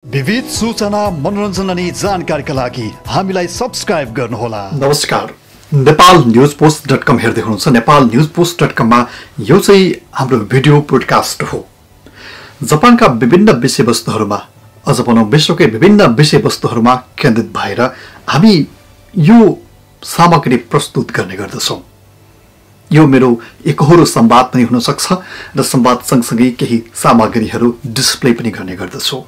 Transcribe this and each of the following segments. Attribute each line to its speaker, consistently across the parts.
Speaker 1: विविध सूचना मनोरञ्जन अनि जानकारीका लागि हामीलाई सब्स्क्राइब गर्नुहोला।
Speaker 2: नमस्कार, नेपाल न्यूज पोस्ट.com हेर्दै हुनुहुन्छ। नेपाल न्यूज पोस्ट.com मा यो चाहिँ हाम्रो भिडियो पोडकास्ट हो। जापानका विभिन्न विषयवस्तुहरूमा अझ भनौं विश्वकै विभिन्न विषयवस्तुहरूमा केन्द्रित भएर हामी यो सामग्री प्रस्तुत गर्ने गर्दछौं। यो मेरो एकहोरो संवाद पनि हुन सक्छ र संवाद सँगसँगै केही सामग्रीहरू डिस्प्ले पनि गर्ने गर्दछु।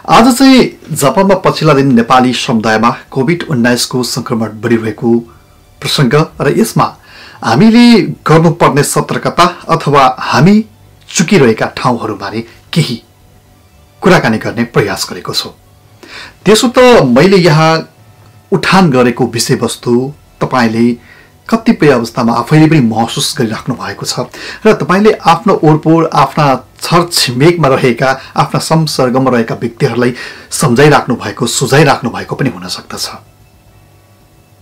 Speaker 2: आज चाहिँ जापानमा पछिल्ला दिन नेपाली समुदायमा कोभिड-19 को संक्रमण बढिरहेको प्रसंग र यसमा हामीले गर्नुपर्ने सतर्कता अथवा हामी चुकिरहेका ठाउँहरूबारे केही कुराकानी गर्ने प्रयास गरेको छु। त्यसो त मैले यहाँ उठान गरेको विषयवस्तु तपाईले कतिपय अवस्थामा आफैले पनि महसुस गरिराख्नु भएको छ र तपाईले आफ्नो ओरपोर आफ्ना छरछिमेकमा रहेका आफ्ना संसर्गमा रहेका व्यक्तिहरूलाई सम्झाइराख्नु भएको सुझाइराख्नु भएको पनि हुन सक्दछ।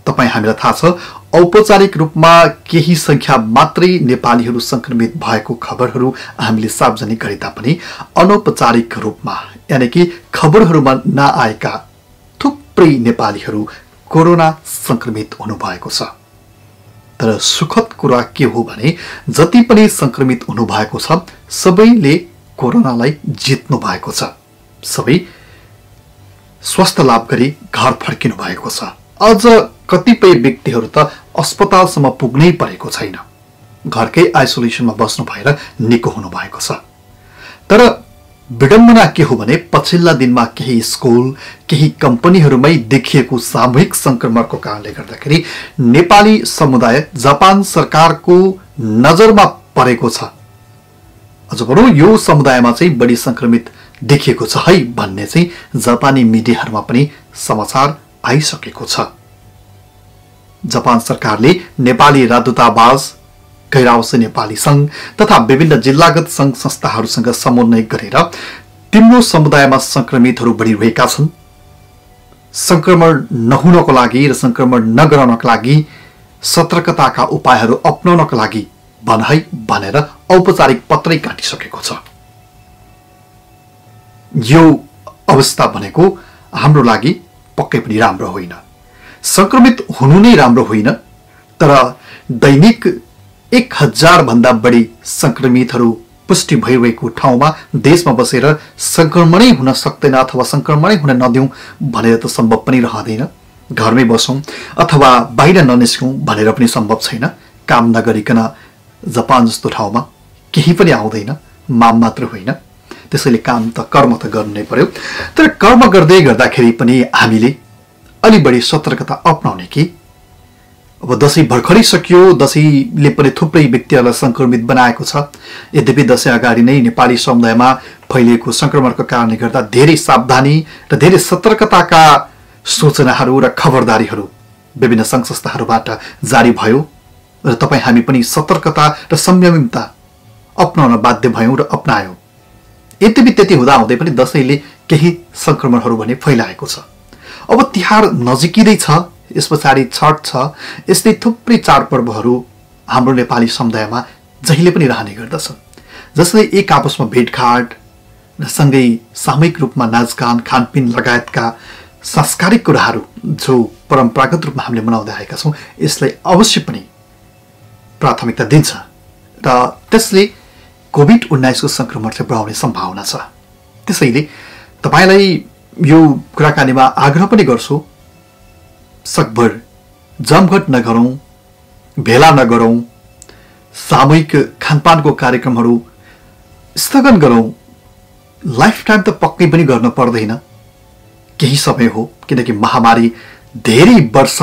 Speaker 2: तपाई हामीलाई थाहा छ औपचारिक रूपमा केही संख्या मात्रै नेपालीहरू संक्रमित भएको खबरहरू हामीले सार्वजनिक गरे तापनि अनौपचारिक रूपमा यानी कि खबरहरूमा नआएका थुप्रै नेपालीहरू कोरोना संक्रमित हुनु भएको छ। तर सुखद कुरा के हो भने जति पनि संक्रमित हुनु भएको छ सबैले कोरोनालाई जित्नु भएको छ। सबै स्वास्थ्य लाभ गरी घर फर्किनु भएको छ। अझ कतिपय व्यक्तिहरू त अस्पतालसम्म पुग्नै परेको छैन, घरकै आइसोलेसनमा बस्नु भएर निको हुनु भएको छ। तर विडम्बना के हो भने पछिल्ला दिनमा केही स्कुल केही कम्पनीहरूमै देखिएको सामूहिक संक्रमणको कारणले गर्दाखेरि नेपाली समुदाय जापान सरकारको नजरमा परेको छ। अझ भनौं यो समुदायमा चाहिँ बढी संक्रमित देखिएको छ है भन्ने चाहिँ जापानी मिडियाहरूमा पनि समाचार आइसकेको छ। जापान सरकारले नेपाली राजदूतावास गैरावसे नेपाली संघ तथा विभिन्न जिल्लागत संघ संस्थाहरूसँग समन्वय गरेर तिम्रो समुदायमा संक्रमितहरू बढिरहेका छन्, संक्रमण नहुनको लागि र संक्रमण नगराउनको लागि सतर्कताका उपायहरू अपनाउनको लागि भन है भनेर औपचारिक पत्रै काटिसकेको छ। यो अवस्था भनेको हाम्रो लागि पक्कै पनि राम्रो होइन। संक्रमित हुनु नै राम्रो होइन, तर दैनिक 1000 भन्दा बढी संक्रमितहरू पुष्टि भइरहेको ठाउँमा देशमा बसेर संक्रमणै हुन सक्दैन अथवा संक्रमणै हुन नदिउँ भनेर त सम्भव पनि रहँदैन। घरमै बसौं अथवा बाहिर ननिस्कौं भनेर पनि सम्भव छैन। काम नगरिकन जापान जस्तो ठाउँमा केही पनि आउँदैन, माम मात्र होइन। त्यसैले काम त कर्म त गर्नु नै पर्यो। तर कर्म गर्दै गर्दाखेरि पनि हामीले अलि बढी सतर्कता अपनाउने कि अब दशैं भर्खरै सकियो, दशैंले पनि थुप्रै व्यक्तिहरूलाई संक्रमित बनाएको छ। यद्यपि दशैं अगाडि नै नेपाली समुदायमा फैलिएको संक्रमणको कारणले गर्दा धेरै सावधानी र धेरै सतर्कताका सूचनाहरू र खबरदारीहरू विभिन्न संघ संस्थाहरूबाट जारी भयो र तपाई हामी पनि सतर्कता र संयमितता अपनाउन बाध्य भयौं र अपनायौं। यद्यपि त्यति हुँदा हुँदै पनि दशैंले केही संक्रमणहरू भने फैलाएको छ। अब तिहार नजिकै छ, यस पछाडि छठ छ, यस्तै थुप्रै चाडपर्वहरू हाम्रो नेपाली समुदायमा जहिले पनि रहने गर्दछ, जसले एक आपसमा भेटघाट र सँगै सामूहिक रूपमा नाचगान खानपिन लगायतका सांस्कृतिक कुराहरू जो परम्परागत रूपमा हामीले मनाउँदै आएका छौं यसलाई अवश्य पनि प्राथमिकता दिन्छ र त्यसले कोभिड-19 को संक्रमण चाहिँ बढाउने सम्भावना छ। त्यसैले तपाईलाई यो कुराकानीमा आग्रह पनि गर्छु, सकभर जमघट नगरौं, भेला नगरौं, सामूहिक खानपानको कार्यक्रमहरू स्थगन गरौं। लाइफ टाइम त पक्कै पनि गर्न पर्दैन, केही समय हो, किनकि महामारी धेरै वर्ष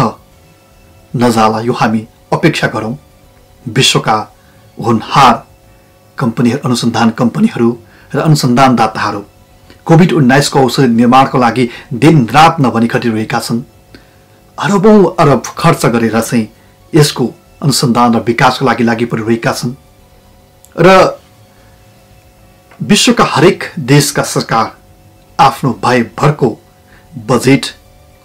Speaker 2: नजाला यो हामी अपेक्षा गरौं। विश्वका होनहार कम्पनीहरू, अनुसन्धान कम्पनीहरू र अनुसन्धानदाताहरू कोभिड-19 को औषधि निर्माणको लागि दिन रात नभनी खटिरहेका छन्। अरबौं अरब खर्च गरेर चाहिँ यसको अनुसन्धान र विकासको लागि परिरहेका छन् र विश्वका हरेक देशका सरकार आफ्नो भरको बजेट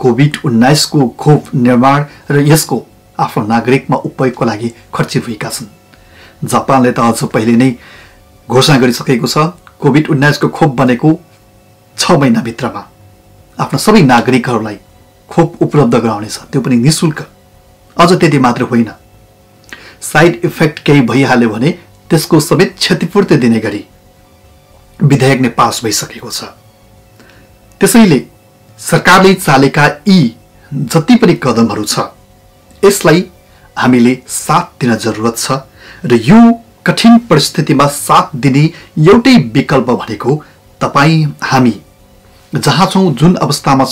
Speaker 2: कोभिड-19 को खोप निर्माण र यसको आफ्नो नागरिकमा उपयोगको लागि खर्चिरहेका छन्। जापानले त अझ पहिले नै घोषणा गरिसकेको छ कोभिड-19 को खोप बनेको 6 महिनाभित्रमा आफ्ना सबै नागरिकहरूलाई खोप उपलब्ध गराउनेछ, त्यो पनि निःशुल्क। अझ त्यति मात्र होइन, साइड इफेक्ट केही भइहाल्यो भने त्यसको समेत क्षतिपूर्ति दिने गरी विधेयक नै पास भइसकेको छ। त्यसैले सरकारले चालेका यी जति पनि कदमहरू छ यसलाई हामीले साथ दिन जरुरत छ र यो कठिन परिस्थितिमा साथ दिने एउटै विकल्प भनेको तपाईँ हामी जहाँ छौँ जुन अवस्थामा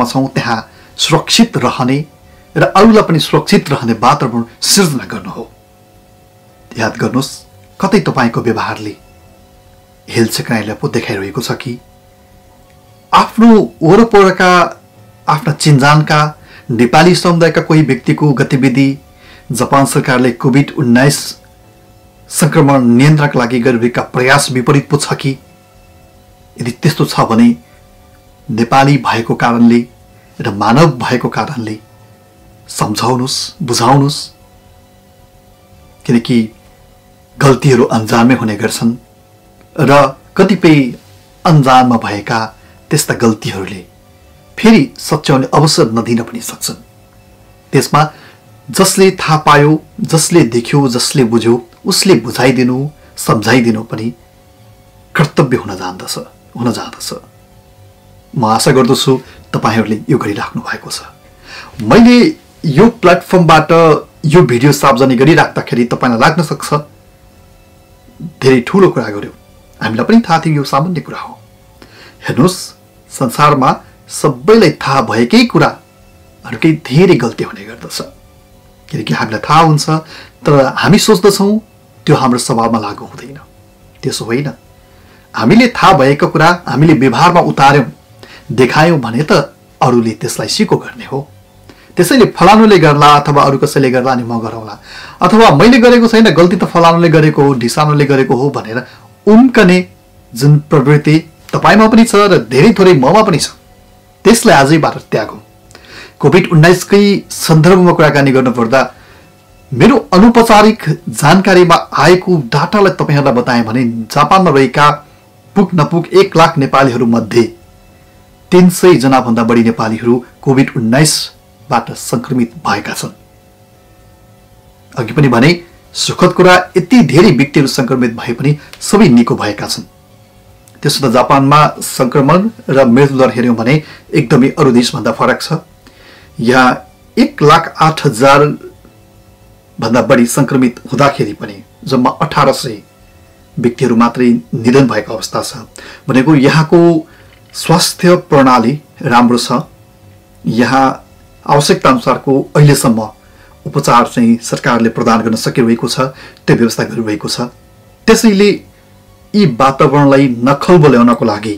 Speaker 2: छौँ त्यहाँ सुरक्षित रहने र अरूलाई पनि सुरक्षित रहने वातावरण सिर्जना गर्नु हो। याद गर्नुहोस्, कतै तपाईँको व्यवहारले हेलचेक्राइलाई पो देखाइरहेको छ कि आफ्नो वरपरका आफ्ना चिन्जानका नेपाली समुदायका कोही व्यक्तिको गतिविधि जापान सरकारले कोभिड-19 संक्रमण नियन्त्रणका लागि गरिरहेका प्रयास विपरीत पो छ कि? यदि त्यस्तो छ भने नेपाली भएको कारणले र मानव भएको कारणले सम्झाउनुस्, बुझाउनुस्, किनकि गल्तीहरू अन्जानमै हुने गर्छन् र कतिपय अन्जानमा भएका त्यस्ता गल्तीहरूले फेरि सच्याउने अवसर नदिन पनि सक्छन्। त्यसमा जसले थाहा पायो, जसले देख्यो, जसले बुझ्यो उसले बुझाइदिनु, सम्झाइदिनु पनि कर्तव्य हुन जाँदछ। म आशा गर्दछु तपाईहरूले यो गरिराख्नु भएको छ। मैले यो प्लेटफर्मबाट यो भिडियो सार्वजनिक गरिराख्दाखेरि तपाईँलाई लाग्न सक्छ धेरै ठुलो कुरा गर्यो। हामीलाई पनि थाहा थियो यो सामान्य कुरा हो। हेर्नुहोस्, संसारमा सबैलाई थाहा भएकै कुराहरूकै धेरै गल्ती हुने गर्दछ, किनकि हामीलाई थाहा हुन्छ तर हामी सोच्दछौँ त्यो हाम्रो स्वभावमा लागू हुँदैन। त्यसो होइन, हामीले थाहा भएको कुरा हामीले व्यवहारमा उतार्यौँ, देखायौँ भने त अरूले त्यसलाई सिको गर्ने हो। त्यसैले फलानुले गर्ला अथवा अरू कसैले गर्ला अनि म गरौँला, अथवा मैले गरेको छैन, गल्ती त फलानुले गरेको हो, ढिसानुले गरेको हो भनेर उम्कने जुन प्रवृत्ति तपाईँमा पनि छ र धेरै थोरै ममा पनि छ, त्यसलाई आजैबाट त्यागौँ। कोभिड-19 कै सन्दर्भमा कुराकानी गर्नुपर्दा मेरो अनौपचारिक जानकारीमा आएको डाटालाई तपाईँहरूलाई बताएँ भने जापानमा रहेका पुग नपुग 1 लाख नेपालीहरू मध्ये 300 जनाभन्दा बढी नेपालीहरू कोभिड-19 बाट संक्रमित भएका छन्। अघि पनि भने सुखद कुरा, यति धेरै व्यक्तिहरू संक्रमित भए पनि सबै निको भएका छन्। त्यसो त जापानमा संक्रमण र मृत्युदर हेर्यौँ भने एकदमै अरू देशभन्दा फरक छ। यहाँ 1,08,000 भन्दा बढी संक्रमित हुँदाखेरि पनि जम्मा 1800 व्यक्तिहरू मात्रै निधन भएको अवस्था छ। भनेको यहाँको स्वास्थ्य प्रणाली राम्रो छ। यहाँ आवश्यकता अनुसारको अहिलेसम्म उपचार चाहिँ सरकारले प्रदान गर्न सकिरहेको छ, त्यो व्यवस्था गरिरहेको छ। त्यसैले यी वातावरणलाई नखल्बो ल्याउनको लागि,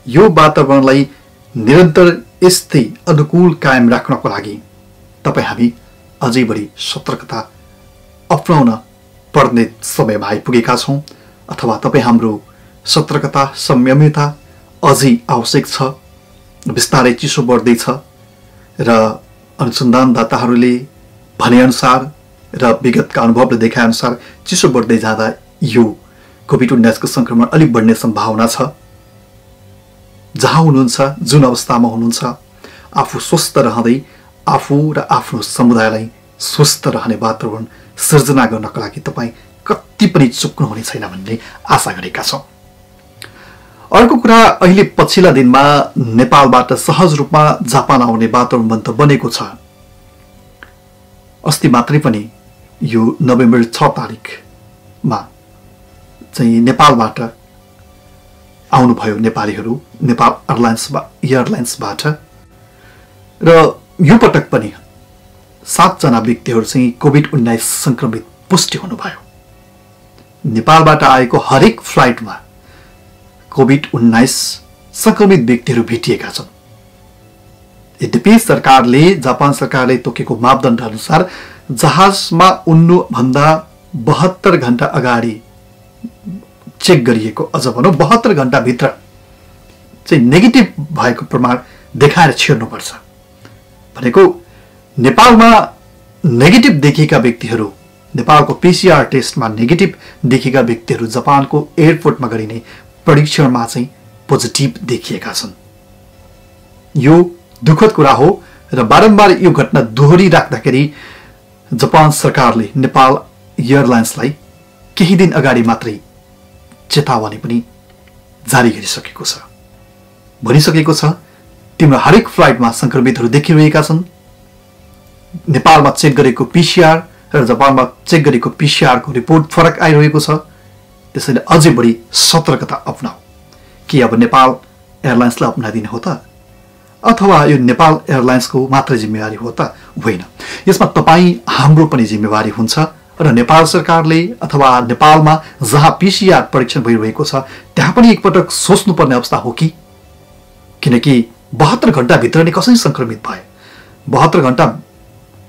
Speaker 2: यो वातावरणलाई निरन्तर यस्तै अनुकूल कायम राख्नको लागि तपाईँ हामी अझै बढी सतर्कता अपनाउन पर्ने समयमा आइपुगेका छौँ, अथवा तपाईँ हाम्रो सतर्कता संयमितता अझै आवश्यक छ। बिस्तारै चिसो बढ्दैछ र अनुसन्धानदाताहरूले भनेअनुसार र विगतका अनुभवले देखाएअनुसार चिसो बढ्दै जाँदा यो कोभिड-19 को संक्रमण अलिक बढ्ने सम्भावना छ। जहाँ हुनुहुन्छ, जुन अवस्थामा हुनुहुन्छ, आफू स्वस्थ रहँदै आफू र आफ्नो समुदायलाई स्वस्थ रहने वातावरण सृजना गर्नका लागि तपाईँ कति पनि चुक्नुहुने छैन भन्ने आशा गरेका छौँ। अर्को कुरा, अहिले पछिल्ला दिनमा नेपालबाट सहज रूपमा जापान आउने वातावरण त बनेको छ। अस्ति मात्रै पनि यो नोभेम्बर 6 तारिकमा चाहिँ नेपालबाट आउनुभयो नेपालीहरू नेपाल एयरलाइन्सबाट, र यो पटक पनि 7 जना व्यक्तिहरू चाहिँ कोभिड-19 संक्रमित पुष्टि हुनुभयो। नेपालबाट आएको हरेक फ्लाइटमा कोभिड-19 संक्रमित व्यक्तिहरू भेटिएका छन्। यद्यपि जापान सरकारले तोकेको मापदण्ड अनुसार जहाजमा उड्नुभन्दा 72 घण्टा अगाडि चेक गरिएको, अझ भनौँ 72 घण्टाभित्र चाहिँ नेगेटिभ भएको प्रमाण देखाएर छिर्नुपर्छ। भनेको नेपालमा नेगेटिभ देखिएका व्यक्तिहरू नेपालको पीसीआर टेस्टमा नेगेटिभ देखेका व्यक्तिहरू जापानको एयरपोर्टमा गरिने परीक्षणमा चाहिँ पोजिटिभ देखिएका छन्। यो दुःखद कुरा हो र बारम्बार यो घटना दोहोरिराख्दाखेरि जापान सरकारले नेपाल एयरलाइन्सलाई केही दिन अगाडि मात्रै चेतावनी पनि जारी गरिसकेको छ। भनिसकेको छ तिम्रो हरेक फ्लाइटमा संक्रमितहरू देखिरहेका छन्। नेपालमा चेक गरेको पीसीआर र जापानमा चेक गरेको पीसीआर को रिपोर्ट फरक आइरहेको छ। त्यसैले अझै बढी सतर्कता अपनाऊ। कि अब नेपाल एयरलाइन्सलाई अपनाइदिने हो त अथवा यो नेपाल एयरलाइन्सको मात्र जिम्मेवारी हो त होइन। यसमा तपाईँ हाम्रो पनि जिम्मेवारी हुन्छ र नेपाल सरकारले अथवा नेपालमा जहाँ पीसीआर परीक्षण भइरहेको छ त्यहाँ पनि एकपटक सोच्नुपर्ने अवस्था हो कि, किनकि 72 घण्टाभित्र नै कसरी संक्रमित भए। 72 घण्टा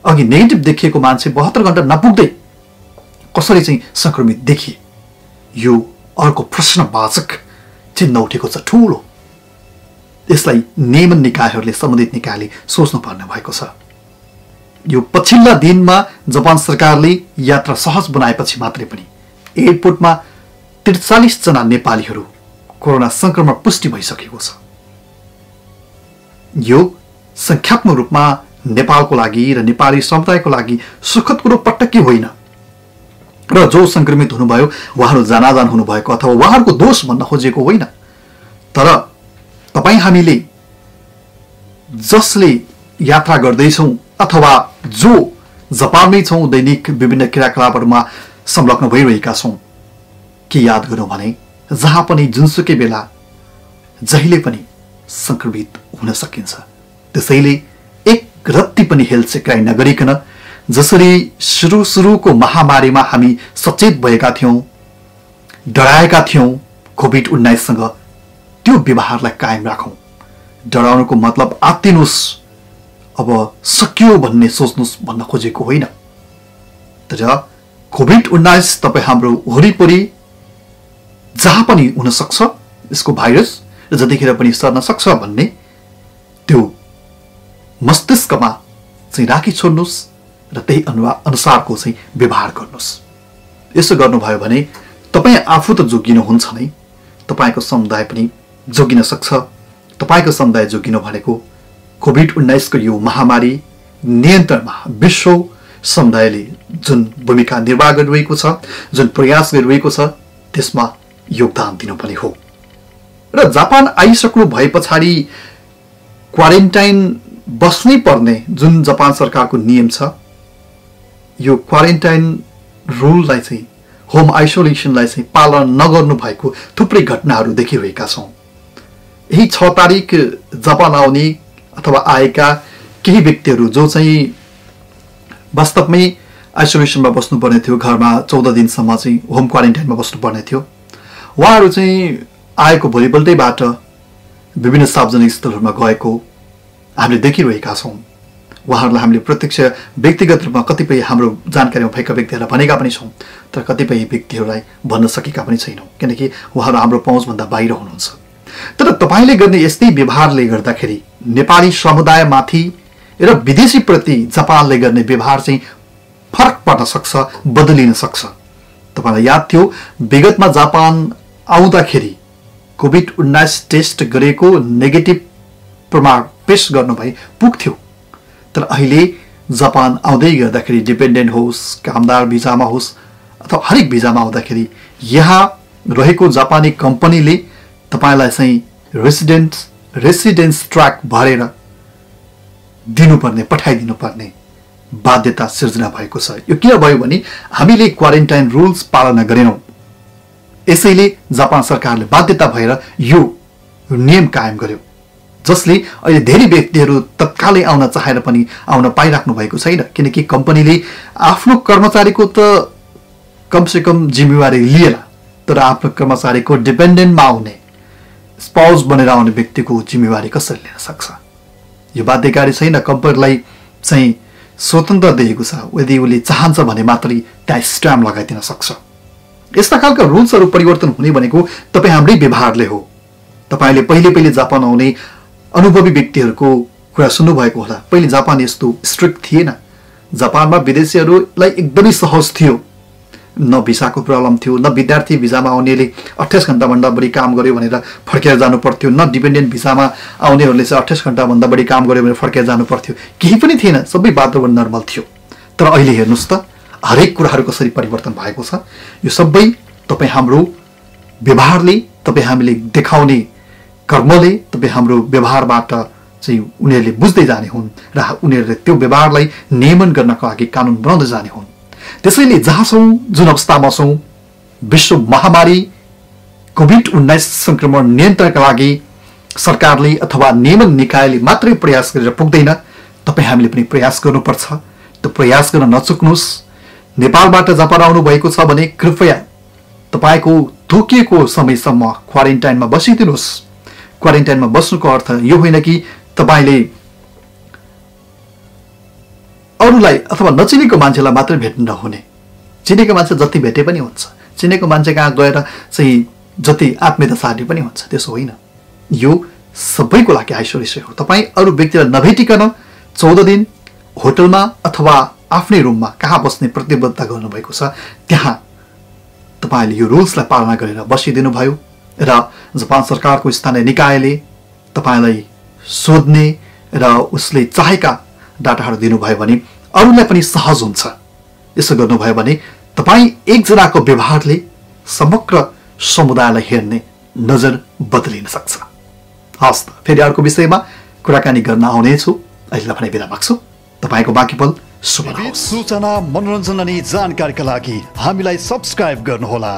Speaker 2: अघि नेगेटिभ देखिएको मान्छे 72 घण्टा नपुग्दै कसरी चाहिँ संक्रमित देखिए, यो अर्को प्रश्नवाचक चिन्ह उठेको छ ठूलो। यसलाई नियमन निकायहरूले सम्बन्धित निकायले सोच्नुपर्ने भएको छ। यो पछिल्ला दिनमा जापान सरकारले यात्रा सहज बनाएपछि मात्रै पनि एयरपोर्टमा 43 जना नेपालीहरू कोरोना संक्रमण पुष्टि भइसकेको छ। यो संख्यात्मक रूपमा नेपालको लागि र नेपाली समुदायको लागि सुखद कुरो पटक्कै होइन र जो संक्रमित हुनुभयो उहाँहरू जानाजान हुनुभएको अथवा उहाँहरूको दोष भन्न खोजेको होइन। तर तपाईँ हामीले जसले यात्रा गर्दैछौँ अथवा जो जापानमै छौँ दैनिक विभिन्न क्रियाकलापहरूमा संलग्न भइरहेका छौँ के याद गरौँ भने जहाँ पनि जुनसुकै बेला जहिले पनि संक्रमित हुन सकिन्छ। त्यसैले एक रत्ती पनि हेल्थ सेक्राइ नगरिकन जसरी सुरुको महामारीमा हामी सचेत भएका थियौँ, डराएका थियौँ कोभिड-19 सँग, त्यो व्यवहारलाई कायम राखौँ। डराउनुको मतलब आत्तिनुस् अब सकियो भन्ने सोच्नुस् भन्न खोजेको होइन। तर कोभिड-19 तपाईँ हाम्रो वरिपरि जहाँ पनि हुन सक्छ यसको भाइरस र जतिखेर पनि सर्न सक्छ भन्ने त्यो मस्तिष्कमा चाहिँ राखी छोड्नुस् र त्यही अनुसारको चाहिँ व्यवहार गर्नुस्। यसो गर्नुभयो भने तपाईँ आफू त जोगिनुहुन्छ नै, तपाईँको समुदाय पनि जोगिन सक्छ। तपाईँको समुदाय जोगिनु भनेको कोभिड-19 को यो महामारी नियन्त्रणमा विश्व समुदायले जुन भूमिका निर्वाह गरिरहेको छ, जुन प्रयास गरिरहेको छ त्यसमा योगदान दिनुपर्ने हो। र जापान आइसक्नु भए पछाडि क्वारेन्टाइन बस्नै पर्ने जुन जापान सरकारको नियम छ, यो क्वारेन्टाइन रुललाई चाहिँ होम आइसोलेसनलाई चाहिँ पालन नगर्नु भएको थुप्रै घटनाहरू देखिरहेका छौँ। यही 6 तारिक जापान आउने अथवा आएका केही व्यक्तिहरू जो चाहिँ वास्तवमै आइसोलेसनमा बस्नुपर्ने थियो, घरमा 14 दिनसम्म चाहिँ होम क्वारेन्टाइनमा बस्नुपर्ने थियो, उहाँहरू चाहिँ आएको भोलिपल्टैबाट विभिन्न सार्वजनिक स्थलहरूमा गएको हामीले देखिरहेका छौँ। उहाँहरूलाई हामीले प्रत्यक्ष व्यक्तिगत रूपमा कतिपय हाम्रो जानकारीमा भएका व्यक्तिहरूलाई भनेका पनि छौँ, तर कतिपय व्यक्तिहरूलाई भन्न सकेका पनि छैनौँ किनकि उहाँहरू हाम्रो पहुँचभन्दा बाहिर हुनुहुन्छ। तर तपाईँले गर्ने यस्तै व्यवहारले गर्दाखेरि नेपाली समुदायमाथि र विदेशीप्रति जापानले गर्ने व्यवहार चाहिँ फरक पर्न सक्छ, बदलिन सक्छ। तपाईँलाई याद थियो विगतमा जापान आउँदाखेरि कोभिड-19 टेस्ट गरेको नेगेटिभ प्रमाण पेश गर्नु भए पुग्थ्यो। तर अहिले जापान आउँदै गर्दाखेरि डिपेन्डेन्ट होस्, कामदार भिजामा होस् अथवा हरेक भिजामा आउँदाखेरि यहाँ रहेको जापानी कम्पनीले तपाईलाई चाहिँ रेसिडेन्स ट्र्याक भरेर दिनुपर्ने, पठाइदिनुपर्ने बाध्यता सिर्जना भएको छ। यो किन भयो भने हामीले क्वारेन्टाइन रुल्स पालना गरेनौँ। यसैले जापान सरकारले बाध्यता भएर यो नियम कायम गर्यो, जसले अहिले धेरै व्यक्तिहरू तत्कालै आउन चाहेर पनि आउन पाइराख्नु भएको छैन किनकि कम्पनीले आफ्नो कर्मचारीको त कमसेकम जिम्मेवारी लिएला, तर आफ्नो कर्मचारीको डिपेन्डेन्टमा आउने स्पाउस बनेर आउने व्यक्तिको जिम्मेवारी कसरी लिन सक्छ? यो बाध्यकारी छैन। कम्पनीलाई चाहिँ स्वतन्त्र दिएको छ, यदि उसले चाहन्छ भने मात्रै त्यहाँ स्ट्याम्प लगाइदिन सक्छ। यस्ता खालका रुल्सहरू परिवर्तन हुने भनेको तपाईँ हाम्रै व्यवहारले हो। तपाईँले पहिले जापान आउने अनुभवी व्यक्तिहरूको कुरा सुन्नुभएको होला। पहिले जापान यस्तो स्ट्रिक्ट थिएन, जापानमा विदेशीहरूलाई एकदमै सहज थियो, न भिसाको प्रब्लम थियो, न विद्यार्थी भिसामा आउनेले 28 घण्टाभन्दा बढी काम गर्यो भनेर फर्केर जानु पर्थ्यो, न डिपेन्डेन्ट भिसामा आउनेहरूले चाहिँ 28 घण्टाभन्दा बढी काम गर्यो भनेर फर्केर जानु पर्थ्यो। केही पनि थिएन, सबै वातावरण नर्मल थियो। तर अहिले हेर्नुहोस् त हरेक कुराहरू कसरी परिवर्तन भएको छ। यो सबै तपाईँ हाम्रो व्यवहारले, तपाईँ हामीले देखाउने कर्मले, तपाईँ हाम्रो व्यवहारबाट चाहिँ उनीहरूले बुझ्दै जाने हुन् र उनीहरूले त्यो व्यवहारलाई नियमन गर्नका लागि कानुन बनाउँदै जाने हुन्। त्यसैले जहाँ छौँ, जुन अवस्थामा छौँ, विश्व महामारी कोभिड-19 संक्रमण नियन्त्रणका लागि सरकारले अथवा नियमन निकायले मात्रै प्रयास गरेर पुग्दैन, तपाईँ हामीले पनि प्रयास गर्नुपर्छ। त्यो प्रयास गर्न नचुक्नुहोस्। नेपालबाट जापान आउनु भएको छ भने कृपया तपाईँको तोकिएको समयसम्म क्वारेन्टाइनमा बसिदिनुहोस्। क्वारेन्टाइनमा बस्नुको अर्थ यो होइन कि तपाईँले अरूलाई अथवा नचिनेको मान्छेलाई मात्रै भेट्नु नहुने। चिनेको मान्छे जति भेटे पनि हुन्छ, चिनेको मान्छे कहाँ गएर चाहिँ जति आत्मीयता सार्ने पनि हुन्छ, त्यसो होइन। यो सबैको लागि आइसोलेसन हो। तपाईँ अरू व्यक्तिलाई नभेटिकन 14 दिन होटलमा अथवा आफ्नै रुममा कहाँ बस्ने प्रतिबद्धता गर्नुभएको छ, त्यहाँ तपाईँले यो रुल्सलाई पालना गरेर बसिदिनु भयो र जापान सरकारको स्थानीय निकायले तपाईँलाई सोध्ने र उसले चाहेका डाटाहरू दिनुभयो भने अरूलाई पनि सहज हुन्छ। यसो गर्नुभयो भने तपाईँ एकजनाको व्यवहारले समग्र समुदायलाई हेर्ने नजर बदलिन सक्छ। हस् त, फेरि अर्को विषयमा कुराकानी गर्न आउनेछु। अहिले भने बिदा माग्छु। तपाईँको बाँकी पल शुभ रहोस्।
Speaker 1: सूचना, मनोरञ्जन अनि जानकारीका लागि हामीलाई सब्स्क्राइब गर्नुहोला।